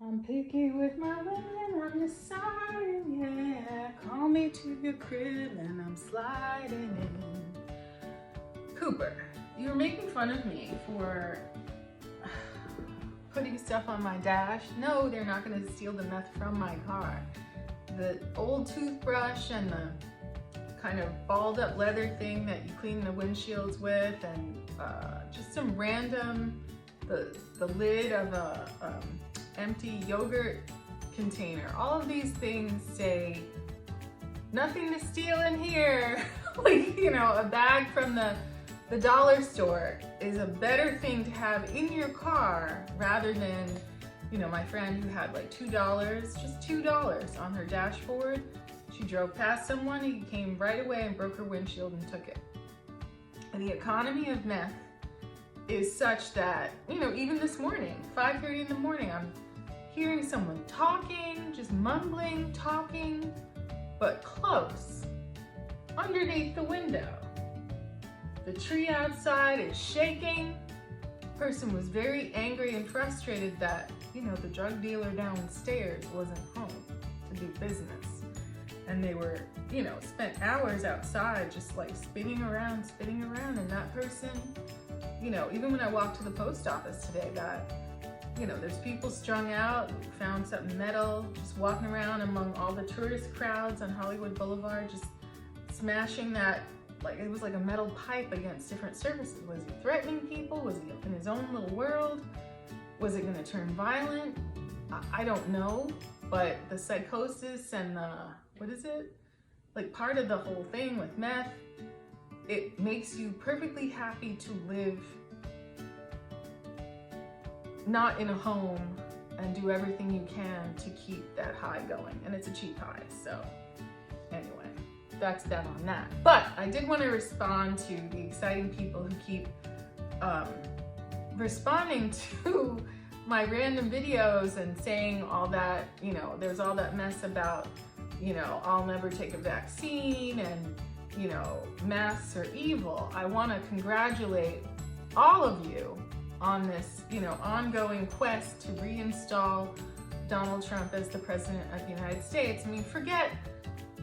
I'm picky with my women, I'm deciding, yeah. Call me to your crib and I'm sliding in. Cooper, you're making fun of me for putting stuff on my dash. No, they're not gonna steal the meth from my car. The old toothbrush and the kind of balled up leather thing that you clean the windshields with, and just some random, the lid of a empty yogurt container. All of these things say, nothing to steal in here. Like, you know, a bag from the dollar store is a better thing to have in your car rather than, you know, my friend who had like $2, just $2 on her dashboard. She drove past someone, he came right away and broke her windshield and took it. And the economy of meth is such that, you know, even this morning, 5:30 in the morning, I'm hearing someone talking, just mumbling, talking, but close, underneath the window. The tree outside is shaking. The person was very angry and frustrated that, you know, the drug dealer downstairs wasn't home to do business. And they were, you know, spent hours outside just like spinning around, and that person, you know, even when I walked to the post office today, that, you know, there's people strung out, found something metal, just walking around among all the tourist crowds on Hollywood Boulevard, just smashing that, like it was like a metal pipe against different surfaces. Was he threatening people? Was he in his own little world? Was it gonna turn violent? I don't know, but the psychosis and the, what is it? Like part of the whole thing with meth, it makes you perfectly happy to live not in a home and do everything you can to keep that high going. And it's a cheap high, so anyway, that's that on that. But I did want to respond to the exciting people who keep responding to my random videos and saying all that, you know, there's all that mess about, you know, I'll never take a vaccine and, you know, masks are evil. I want to congratulate all of you on this, you know, ongoing quest to reinstall Donald Trump as the president of the United States. I mean, forget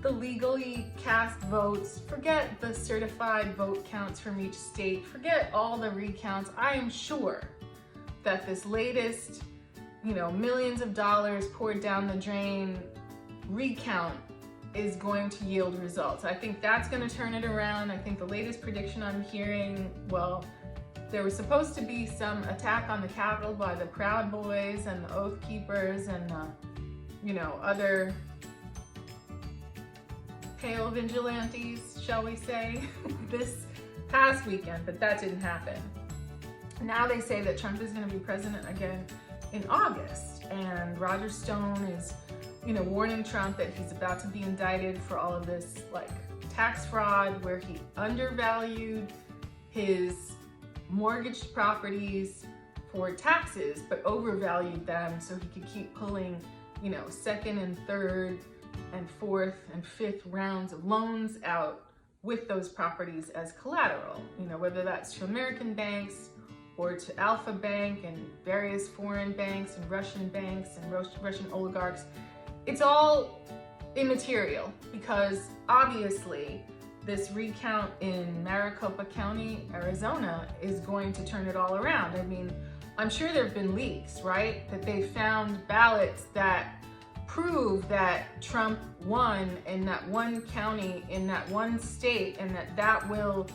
the legally cast votes, forget the certified vote counts from each state, forget all the recounts. I am sure that this latest, you know, millions of dollars poured down the drain recount is going to yield results. I think that's going to turn it around. I think the latest prediction I'm hearing, well, there was supposed to be some attack on the Capitol by the Proud Boys and the Oath Keepers and, you know, other pale vigilantes, shall we say, this past weekend, but that didn't happen. Now they say that Trump is going to be president again in August, and Roger Stone is, you know, warning Trump that he's about to be indicted for all of this, like, tax fraud where he undervalued his mortgaged properties for taxes, but overvalued them so he could keep pulling, you know, second and third and fourth and fifth rounds of loans out with those properties as collateral, you know, whether that's to American banks or to Alpha Bank and various foreign banks and Russian oligarchs. It's all immaterial because obviously this recount in Maricopa County, Arizona is going to turn it all around. I mean, I'm sure there have been leaks, right? That they found ballots that prove that Trump won in that one county, in that one state, and that will,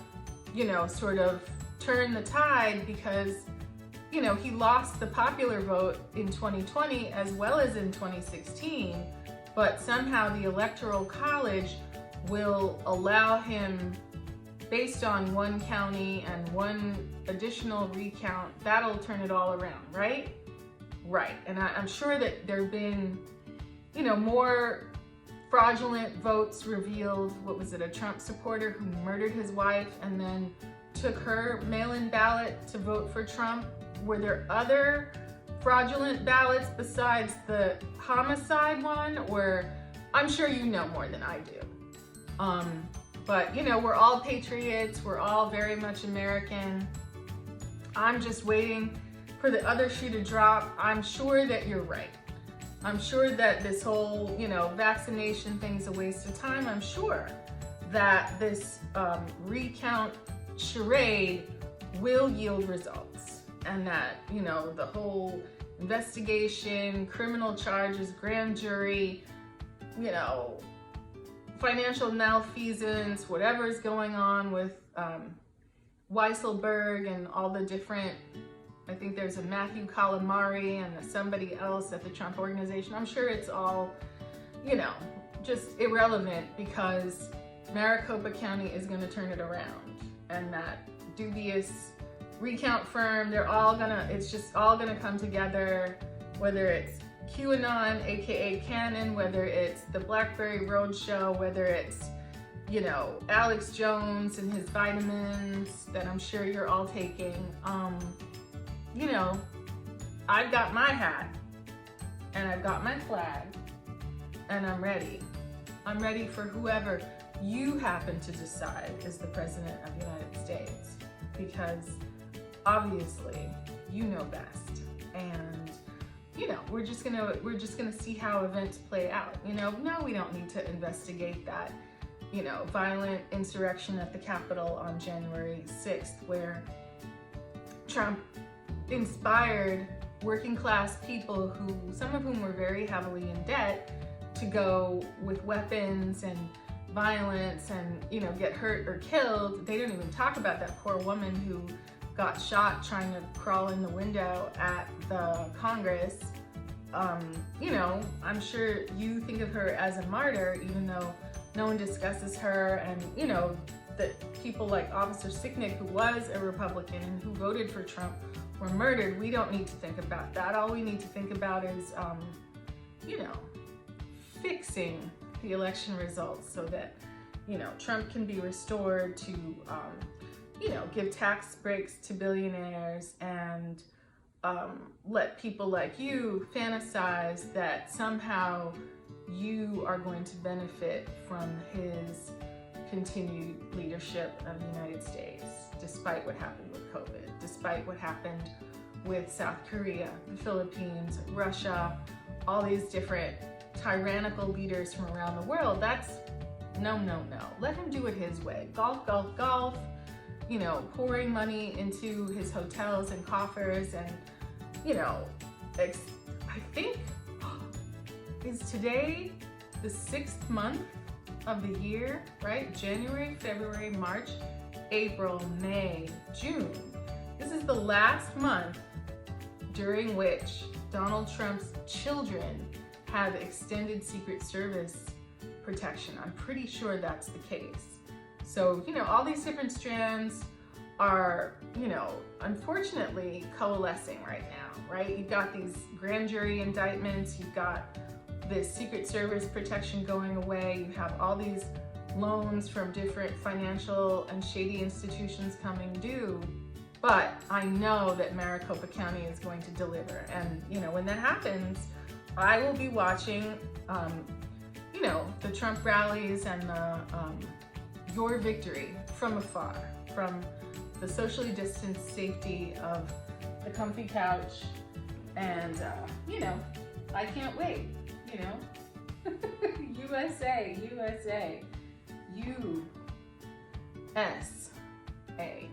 you know, sort of turn the tide because, you know, he lost the popular vote in 2020 as well as in 2016, but somehow the Electoral College will allow him, based on one county and one additional recount, that'll turn it all around, right? Right, and I'm sure that there have been, you know, more fraudulent votes revealed. What was it, a Trump supporter who murdered his wife and then took her mail-in ballot to vote for Trump? Were there other fraudulent ballots besides the homicide one? Or I'm sure you know more than I do. But you know, we're all patriots. We're all very much American. I'm just waiting for the other shoe to drop. I'm sure that you're right. I'm sure that this whole, vaccination thing's a waste of time. I'm sure that this recount charade will yield results, and that, the whole investigation, criminal charges, grand jury, financial malfeasance, whatever is going on with Weisselberg and all the different, I think there's a Matthew Calamari and somebody else at the Trump organization. I'm sure it's all, just irrelevant, because Maricopa County is going to turn it around, and that dubious recount firm, it's just all gonna come together, whether it's QAnon, aka Canon, whether it's the Blackberry Roadshow, whether it's, Alex Jones and his vitamins that I'm sure you're all taking. I've got my hat and I've got my flag and I'm ready. I'm ready for whoever you happen to decide is the President of the United States, because obviously you know best. And we're just gonna see how events play out. No, we don't need to investigate that, violent insurrection at the Capitol on January 6th, where Trump inspired working class people, who, some of whom were very heavily in debt, to go with weapons and violence and, get hurt or killed. They don't even talk about that poor woman who got shot trying to crawl in the window at the Congress. I'm sure you think of her as a martyr, even though no one discusses her. And, that people like Officer Sicknick, who was a Republican and who voted for Trump, were murdered. We don't need to think about that. All we need to think about is, fixing the election results so that, Trump can be restored to, give tax breaks to billionaires, and let people like you fantasize that somehow you are going to benefit from his continued leadership of the United States, despite what happened with COVID, despite what happened with South Korea, the Philippines, Russia, all these different tyrannical leaders from around the world. That's no. Let him do it his way. Golf, pouring money into his hotels and coffers. And, I think, is today the 6th month of the year, right? January, February, March, April, May, June. This is the last month during which Donald Trump's children have extended Secret Service protection. I'm pretty sure that's the case. So, all these different strands are, unfortunately coalescing right now, right? You've got these grand jury indictments, you've got this Secret Service protection going away, you have all these loans from different financial and shady institutions coming due. But I know that Maricopa County is going to deliver. And, when that happens, I will be watching, the Trump rallies and your victory from afar, from the socially distanced safety of the comfy couch. And, I can't wait, USA, USA, USA.